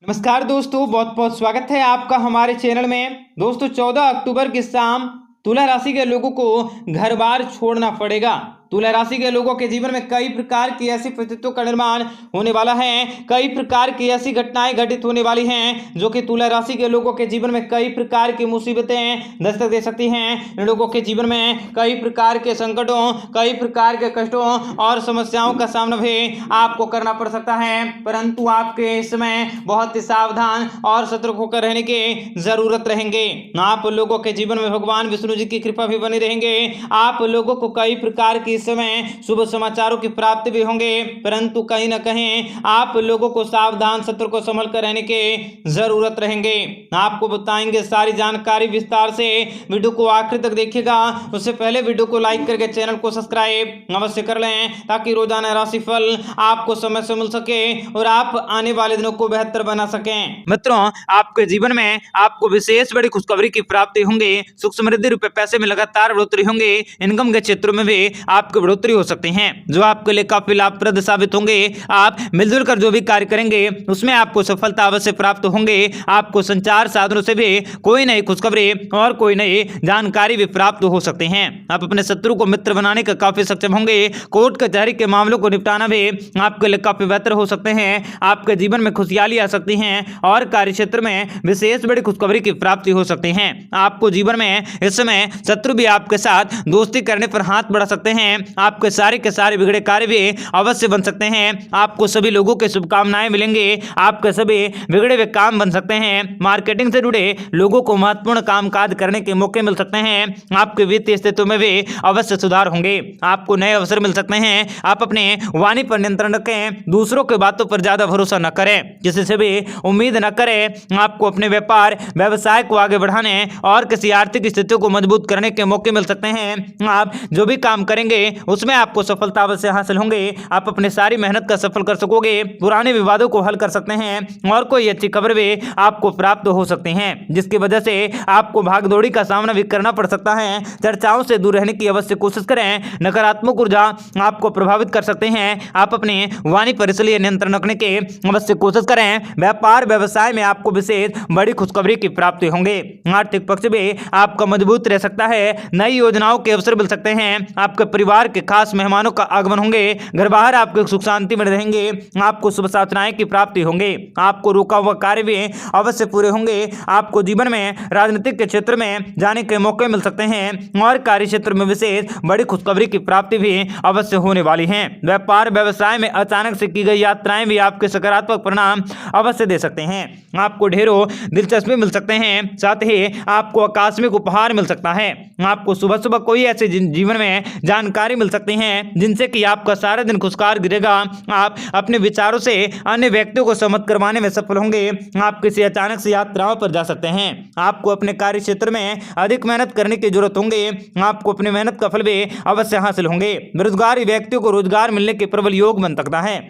नमस्कार दोस्तों, बहुत बहुत स्वागत है आपका हमारे चैनल में। दोस्तों 14 अक्टूबर की शाम तुला राशि के लोगों को घर बार छोड़ना पड़ेगा। तुला राशि के लोगों के जीवन में कई प्रकार की ऐसी परिस्थितियों का निर्माण होने वाला है। कई प्रकार की ऐसी घटनाएं घटित होने वाली हैं जो कि तुला राशि के लोगों के जीवन में कई प्रकार की मुसीबतें दस्तक दे सकती हैं। इन लोगों के जीवन में कई प्रकार के संकटों, कई प्रकार के कष्टों और समस्याओं का सामना भी आपको करना पड़ सकता है, परंतु आपके इस समय बहुत ही सावधान और सतर्क होकर रहने की जरूरत रहेंगे। आप लोगों के जीवन में भगवान विष्णु जी की कृपा भी बनी रहेंगे। आप लोगों को कई प्रकार की समय शुभ समाचारों की प्राप्ति भी होंगे, परंतु कहीं ना कहीं आप लोगों को सावधान सतर्क और संभल कर रहने की जरूरत रहेंगे। आपको बताएंगे सारी जानकारी विस्तार से। वीडियो को आखिर तक देखिएगा। उससे पहले वीडियो को लाइक करके चैनल को सब्सक्राइब अवश्य कर लें ताकि रोजाना राशिफल आपको समय से मिल सके और आप आने वाले दिनों को बेहतर बना सकें। मित्रों, आपके जीवन में आपको विशेष बड़ी खुशखबरी की प्राप्ति होंगे। सुख समृद्धि रुपए पैसे में लगातार बढ़ोतरी होंगे। इनकम के क्षेत्रों में भी आपकी बढ़ोतरी हो सकती है जो आपके लिए काफी लाभप्रद साबित होंगे। आप मिलजुल कर जो भी कार्य करेंगे उसमें आपको सफलता अवश्य प्राप्त होंगे। आपको संचार साधनों से भी कोई नई खुशखबरी और कोई नई जानकारी भी प्राप्त हो सकती हैं। आप अपने शत्रु को मित्र बनाने का काफी सक्षम होंगे। कोर्ट कचहरी के मामलों को निपटाना भी आपके लिए काफी बेहतर हो सकते हैं। आपके जीवन में खुशहाली आ सकती है और कार्य क्षेत्र में विशेष बड़ी खुशखबरी की प्राप्ति हो सकती है। आपको जीवन में इस समय शत्रु भी आपके साथ दोस्ती करने पर हाथ बढ़ा सकते हैं। आपके सारे के सारे बिगड़े कार्य भी अवश्य बन सकते हैं। आपको सभी लोगों की शुभकामनाएं मिलेंगे। आपके सभी बिगड़े हुए काम बन सकते हैं। मार्केटिंग से जुड़े लोगों को महत्वपूर्ण कामकाज करने के मौके मिल सकते हैं। आपके वित्तीय स्थितियों में भी अवश्य सुधार होंगे। आपको नए अवसर मिल सकते हैं। आप अपने वाणी पर नियंत्रण रखें। दूसरों की बातों पर ज्यादा भरोसा न करें, किसी से भी उम्मीद न करें। आपको अपने व्यापार व्यवसाय को आगे बढ़ाने और किसी आर्थिक स्थिति को मजबूत करने के मौके मिल सकते हैं। आप जो भी काम करेंगे उसमें आपको सफलता अवश्य हासिल होंगे। आप अपने सारी मेहनत का सफल कर सकोगे। पुराने विवादों को हल कर सकते हैं और कोई अच्छी खबर भी आपको प्राप्त हो सकती है जिसकी वजह से आपको भागदौड़ी का सामना भी करना पड़ सकता है। चर्चाओं से दूर रहने की अवश्य कोशिश करें। नकारात्मक ऊर्जा आपको प्रभावित कर सकते हैं। आप अपने वाणी पर इसलिए नियंत्रण रखने की अवश्य कोशिश करें। व्यापार व्यवसाय में आपको विशेष बड़ी खुशखबरी की प्राप्ति होंगे। आर्थिक पक्ष भी आपका मजबूत रह सकता है। नई योजनाओं के अवसर मिल सकते हैं। आपके परिवार के खास मेहमानों का आगमन होंगे। घर बाहर आपके सुख शांति में रहेंगे। आपको शुभ सूचनाएं की प्राप्ति होंगे। आपको रोका हुआ कार्य भी अवश्य पूरे होंगे। आपको जीवन में राजनीतिक के क्षेत्र में जाने के मौके मिल सकते हैं और कार्य क्षेत्र में विशेष बड़ी खुशखबरी की प्राप्ति भी अवश्य होने वाली है। व्यापार व्यवसाय में अचानक से की गई यात्राएं भी आपके सकारात्मक परिणाम अवश्य दे सकते हैं। आपको ढेरों दिलचस्पी मिल सकते हैं। साथ ही आपको आकस्मिक उपहार मिल सकता है। आपको सुबह सुबह कोई ऐसे जीवन में जानकारी मिल सकती है जिनसे कि आपका सारा दिन खुशहाल गिरेगा। आप अपने विचारों से अन्य व्यक्तियों को सहमत करवाने में सफल होंगे। आप किसी अचानक से यात्राओं पर जा सकते हैं। आपको अपने कार्य क्षेत्र में अधिक मेहनत करने की जरूरत होंगे। आपको अपनी मेहनत का फल भी अवश्य हासिल होंगे। बेरोजगार व्यक्तियों को रोजगार मिलने के प्रबल योग बन सकता है।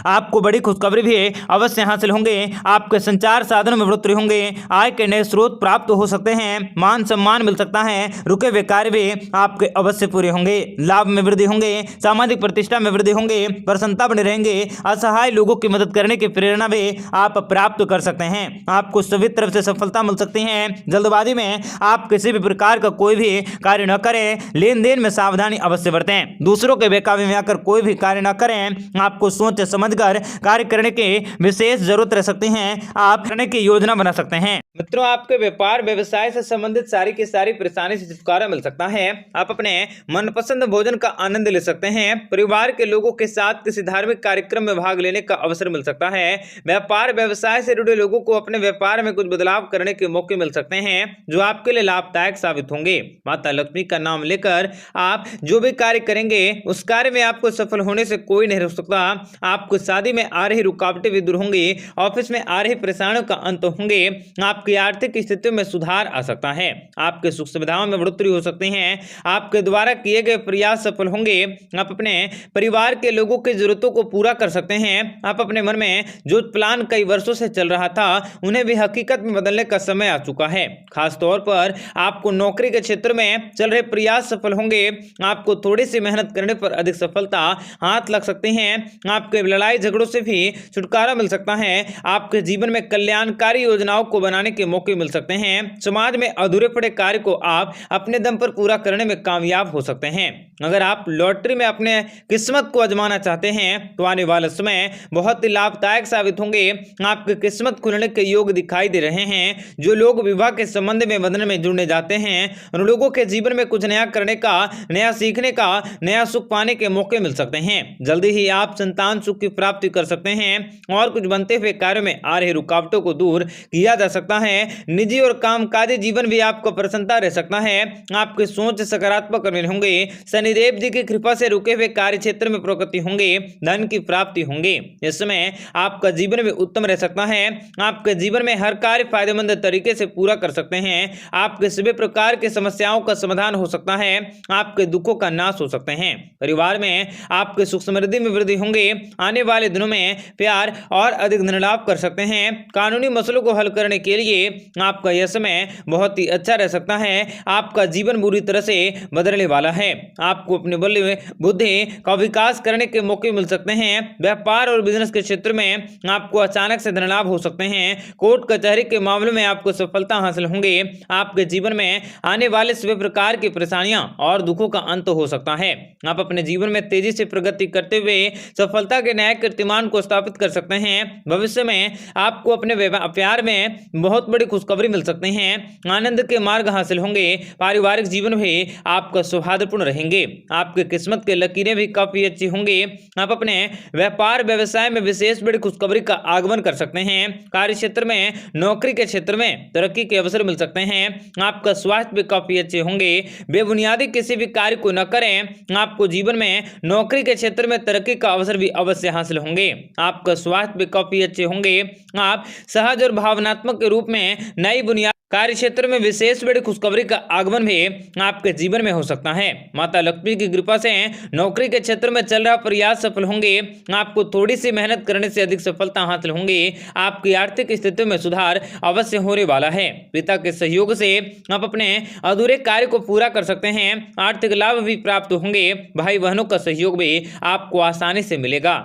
आपको बड़ी खुशखबरी भी अवश्य हासिल होंगे। आपके संचार साधनों में बढ़ोतरी होंगे। आय के नए स्रोत प्राप्त हो सकते हैं। मान सम्मान मिल सकता है। रुके हुए कार्य भी आपके अवश्य पूरे होंगे। लाभ में वृद्धि होंगे। सामाजिक प्रतिष्ठा में वृद्धि होंगे। प्रसन्नता बने रहेंगे। असहाय लोगों की मदद करने की प्रेरणा भी आप प्राप्त कर सकते हैं। आपको सभी तरफ से सफलता मिल सकती है। जल्दबाजी में आप किसी भी प्रकार का कोई भी कार्य न करें। लेन देन में सावधानी अवश्य बरतें। दूसरों के बेकाबू में आकर कोई भी कार्य न करें। आपको सोच समझकर कार्य करने की विशेष जरूरत रह सकती है। आप करने की योजना बना सकते हैं। मित्रों, आपके व्यापार व्यवसाय से संबंधित सारी की सारी परेशानी से छुटकारा मिल सकता है। आप अपने मनपसंद भोजन का आनंद ले सकते हैं। परिवार के लोगों के साथ किसी धार्मिक कार्यक्रम में भाग लेने का अवसर मिल सकता है। व्यापार व्यवसाय से जुड़े लोगों को अपने व्यापार में कुछ बदलाव करने के मौके मिल सकते हैं जो आपके लिए लाभदायक साबित होंगे। माता लक्ष्मी का नाम लेकर आप जो भी कार्य करेंगे उस कार्य में आपको सफल होने से कोई नहीं रोक सकता। आपको शादी में आ रही रुकावटें भी दूर होंगी। ऑफिस में आ रही परेशानियों का अंत होंगे। आपकी आर्थिक स्थितियों में सुधार आ सकता है। आपके सुख सुविधाओं में बढ़ोतरी हो सकती है। आपके द्वारा किए गए प्रयास सफल होंगे। आप अपने परिवार के लोगों की जरूरतों को पूरा कर सकते हैं। आप अपने मन में जो प्लान कई वर्षों से चल रहा था उन्हें भी हकीकत में बदलने का समय आ चुका है। खास तौर पर आपको नौकरी के क्षेत्र में चल रहे प्रयास सफल होंगे। आपको थोड़ी सी मेहनत करने पर अधिक सफलता हाथ लग सकती है। आपके आपके लड़ाई झगड़ों से भी छुटकारा मिल सकता है। आपके जीवन में कल्याणकारी योजनाओं को बनाने के मौके मिल सकते हैं। समाज में अधूरे पड़े कार्य को आप अपने दम पर पूरा करने में कामयाब हो सकते हैं। अगर आप लॉटरी में अपने किस्मत को आजमाना चाहते हैं तो आने वाला समय बहुत ही लाभदायक साबित होंगे। आपकी किस्मत खुलने के योग दिखाई दे रहे हैं। जो लोग विवाह के संबंध में बंधन में जुड़ने जाते हैं उन लोगों के जीवन में कुछ नया करने का, नया सीखने का, नया सुख पाने के मौके मिल सकते हैं। जल्दी ही आप संतान सुख की प्राप्ति कर सकते हैं और कुछ बनते हुए कार्यों में आ रही रुकावटों को दूर किया जा सकता है। निजी और कामकाजी जीवन भी आपको प्रसन्नता रह सकता है। आपकी सोच सकारात्मक होंगे। शनिदेव जी की कृपा से रुके हुए कार्य क्षेत्र में प्रगति होंगे, धन की प्राप्ति होंगे। इस समय आपका जीवन भी उत्तम रह सकता है। आपके जीवन में हर कार्य फायदेमंद तरीके से पूरा कर सकते हैं। आपके सभी प्रकार की समस्याओं का समाधान हो सकता है। आपके दुखों का नाश हो सकते हैं। परिवार में आपके सुख समृद्धि में वृद्धि होंगे। आने वाले दिनों में प्यार और अधिक धन लाभ कर सकते हैं। कानूनी मसलों को हल करने के लिए आपका यह समय बहुत ही अच्छा रह सकता है। आपका जीवन बुरी तरह से बदलने वाला है। आपको अपने बल बुद्धि का विकास करने के मौके मिल सकते हैं। व्यापार और बिजनेस के क्षेत्र में आपको अचानक से धन लाभ हो सकते हैं। कोर्ट कचहरी के मामलों में आपको सफलता हासिल होंगे। आपके जीवन में आने वाले सभी प्रकार की परेशानियां और दुखों का अंत हो सकता है। आप अपने जीवन में तेजी से प्रगति करते हुए सफलता के नए कीर्तिमान को स्थापित कर सकते हैं। भविष्य में आपको अपने प्यार में बहुत बड़ी खुशखबरी मिल सकती है। आनंद के मार्ग हासिल होंगे। पारिवारिक जीवन में आपका सौहार्दपूर्ण रहेंगे। आपकी किस्मत के लकीरें भी काफी अच्छी होंगी। आप अपने व्यापार व्यवसाय में विशेष बड़ी खुशखबरी का आगमन कर सकते हैं। कार्य क्षेत्र में, नौकरी के क्षेत्र में तरक्की के अवसर मिल सकते हैं। आपका स्वास्थ्य भी काफी अच्छे होंगे। बेबुनियादी किसी भी कार्य को न करें। आपको जीवन में नौकरी के क्षेत्र में तरक्की का अवसर भी अवश्य हासिल होंगे। आपका स्वास्थ्य भी काफी अच्छे होंगे। आप सहज और भावनात्मक के रूप में नई बुनियाद कार्य क्षेत्र में विशेष बड़ी खुशखबरी का आगमन भी आपके जीवन में हो सकता है। माता लक्ष्मी की कृपा से नौकरी के क्षेत्र में चल रहा प्रयास सफल होंगे। आपको थोड़ी सी मेहनत करने से अधिक सफलता हासिल होंगी। आपकी आर्थिक स्थिति में सुधार अवश्य होने वाला है। पिता के सहयोग से आप अपने अधूरे कार्य को पूरा कर सकते हैं। आर्थिक लाभ भी प्राप्त होंगे। भाई बहनों का सहयोग भी आपको आसानी से मिलेगा।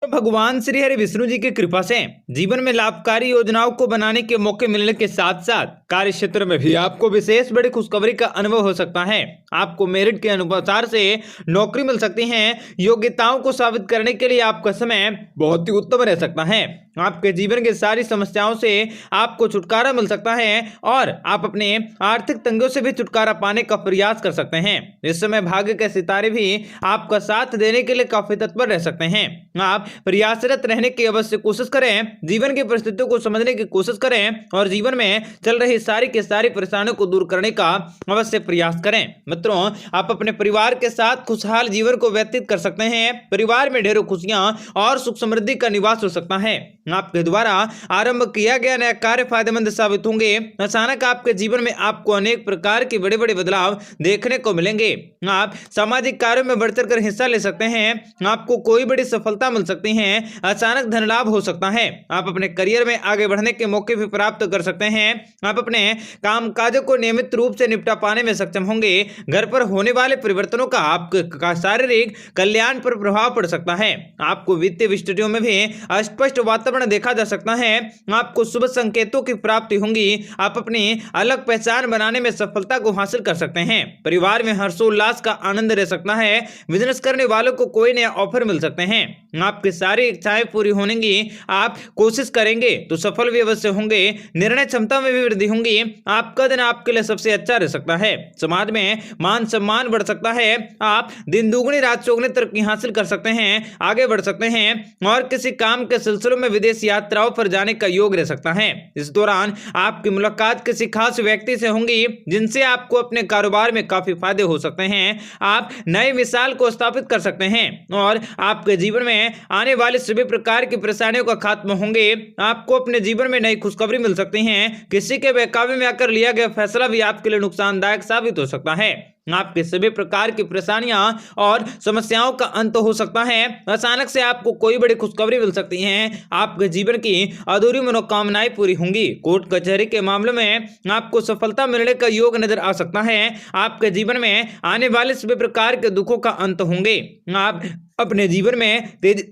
भगवान श्री हरि विष्णु जी की कृपा से जीवन में लाभकारी योजनाओं को बनाने के मौके मिलने के साथ साथ कार्य क्षेत्र में भी आपको विशेष बड़ी खुशखबरी का अनुभव हो सकता है। आपको मेरिट के अनुसार से नौकरी मिल सकती है। योग्यताओं को साबित करने के लिए आपका समय बहुत ही उत्तम रह सकता है। आपके जीवन की सारी समस्याओं से आपको छुटकारा मिल सकता है और आप अपने आर्थिक तंगियों से भी छुटकारा पाने का प्रयास कर सकते हैं। इस समय भाग्य के सितारे भी आपका साथ देने के लिए काफी तत्पर रह सकते हैं। आप प्रयासरत रहने की अवश्य कोशिश करें। जीवन की परिस्थितियों को समझने की कोशिश करें और जीवन में चल रही सारी की सारी परेशानियों को दूर करने का अवश्य प्रयास करें। मित्रों, आप अपने परिवार के साथ खुशहाल जीवन को व्यतीत कर सकते हैं। परिवार में ढेरों खुशियां और सुख समृद्धि का निवास हो सकता है। आपके द्वारा आरंभ किया गया नया कार्य फायदेमंद साबित होंगे। अचानक आपके जीवन में आपको अनेक प्रकार के बड़े बड़े बदलाव देखने को मिलेंगे। आप सामाजिक कार्यों में बढ़ चढ़कर हिस्सा ले सकते हैं। आपको कोई बड़ी सफलता मिल सकती है। अचानक धन लाभ हो सकता है। आप अपने करियर में आगे बढ़ने के मौके भी प्राप्त कर सकते हैं। आप अपने कामकाजों को नियमित रूप से निपटा पाने में सक्षम होंगे। घर पर होने वाले परिवर्तनों का आपके शारीरिक कल्याण पर प्रभाव पड़ सकता है। आपको वित्तीय स्थितियों में भी अस्पष्ट वातावरण देखा जा सकता है। आपको शुभ संकेतों की प्राप्ति होंगी। आप अपनी अलग पहचान बनाने में सफलता को हासिल कर सकते हैं। परिवार में हर्षोल्लास का आनंद रह सकता है। बिजनेस करने वालों को कोई नया ऑफर मिल सकते हैं। आपकी सारी इच्छाएं पूरी होंगी। आप कोशिश करेंगे तो सफल भी अवश्य होंगे। निर्णय क्षमता में भी वृद्धि होंगी। आपका दिन आपके लिए सबसे अच्छा रह सकता है। समाज में मान सम्मान बढ़ सकता है। आप दिन दुगनी रात चौगुनी तरक्की हासिल कर सकते हैं, आगे बढ़ सकते हैं और किसी काम के सिलसिलों में विदेश यात्राओं पर जाने का योग रह सकता है। इस दौरान आपकी मुलाकात किसी खास व्यक्ति से होंगी जिनसे आपको अपने कारोबार में काफी फायदे हो सकते हैं। आप नई मिसाल को स्थापित कर सकते हैं और आपके जीवन में आने वाले सभी प्रकार की परेशानियों का खात्मा होंगे। आपको अपने जीवन में नई खुशखबरी मिल सकती है। किसी के बहकावे में आकर लिया गया फैसला भी आपके लिए नुकसानदायक साबित हो सकता है। आपके सभी प्रकार की परेशानियां और समस्याओं का अंत हो सकता है। अचानक से आपको कोई बड़ी खुशखबरी मिल सकती है। आपके जीवन की अधूरी मनोकामनाएं पूरी होंगी। कोर्ट कचहरी के मामलों में आपको सफलता मिलने का योग नजर आ सकता है। आपके जीवन में आने वाले सभी प्रकार के दुखों का अंत होंगे। आप अपने जीवन में तेज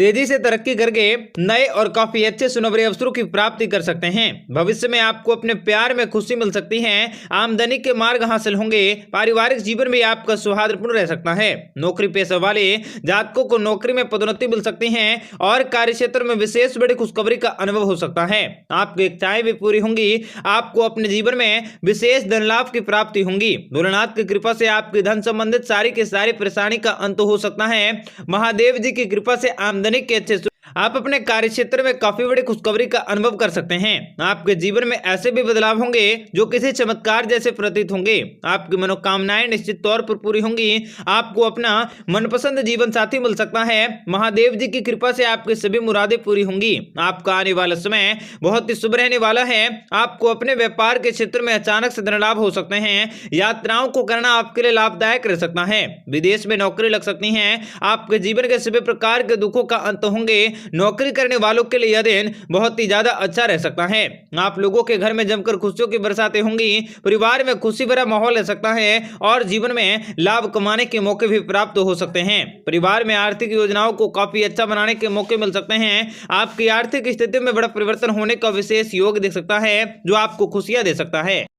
तेजी से तरक्की करके नए और काफी अच्छे सुनहरे अवसरों की प्राप्ति कर सकते हैं। भविष्य में आपको अपने प्यार में खुशी मिल सकती है, आमदनी के मार्ग हासिल होंगे। पारिवारिक जीवन में आपका सौहार्दपूर्ण रह सकता है। नौकरी पेशा वाले जातकों को नौकरी में पदोन्नति मिल सकती है और कार्य क्षेत्र में विशेष बड़ी खुशखबरी का अनुभव हो सकता है। आपकी इच्छाएं भी पूरी होंगी। आपको अपने जीवन में विशेष धन लाभ की प्राप्ति होंगी। भोलेनाथ की कृपा से आपकी धन संबंधित सारी की सारी परेशानी का अंत हो सकता है। महादेव जी की कृपा से आमदनी के अच्छे आप अपने कार्य क्षेत्र में काफी बड़ी खुशखबरी का अनुभव कर सकते हैं। आपके जीवन में ऐसे भी बदलाव होंगे जो किसी चमत्कार जैसे प्रतीत होंगे। आपकी मनोकामनाएं निश्चित तौर पर पूरी होंगी। आपको अपना मनपसंद जीवन साथी मिल सकता है। महादेव जी की कृपा से आपकी सभी मुरादें पूरी होंगी। आपका आने वाला समय बहुत ही शुभ रहने वाला है। आपको अपने व्यापार के क्षेत्र में अचानक से धन लाभ हो सकते हैं। यात्राओं को करना आपके लिए लाभदायक रह सकता है। विदेश में नौकरी लग सकती है। आपके जीवन के सभी प्रकार के दुखों का अंत होंगे। नौकरी करने वालों के लिए यह दिन बहुत ही ज्यादा अच्छा रह सकता है। आप लोगों के घर में जमकर खुशियों की बरसातें होंगी। परिवार में खुशी भरा माहौल रह सकता है और जीवन में लाभ कमाने के मौके भी प्राप्त हो सकते हैं। परिवार में आर्थिक योजनाओं को काफी अच्छा बनाने के मौके मिल सकते हैं। आपकी आर्थिक स्थिति में बड़ा परिवर्तन होने का विशेष योग दिख सकता है जो आपको खुशियां दे सकता है।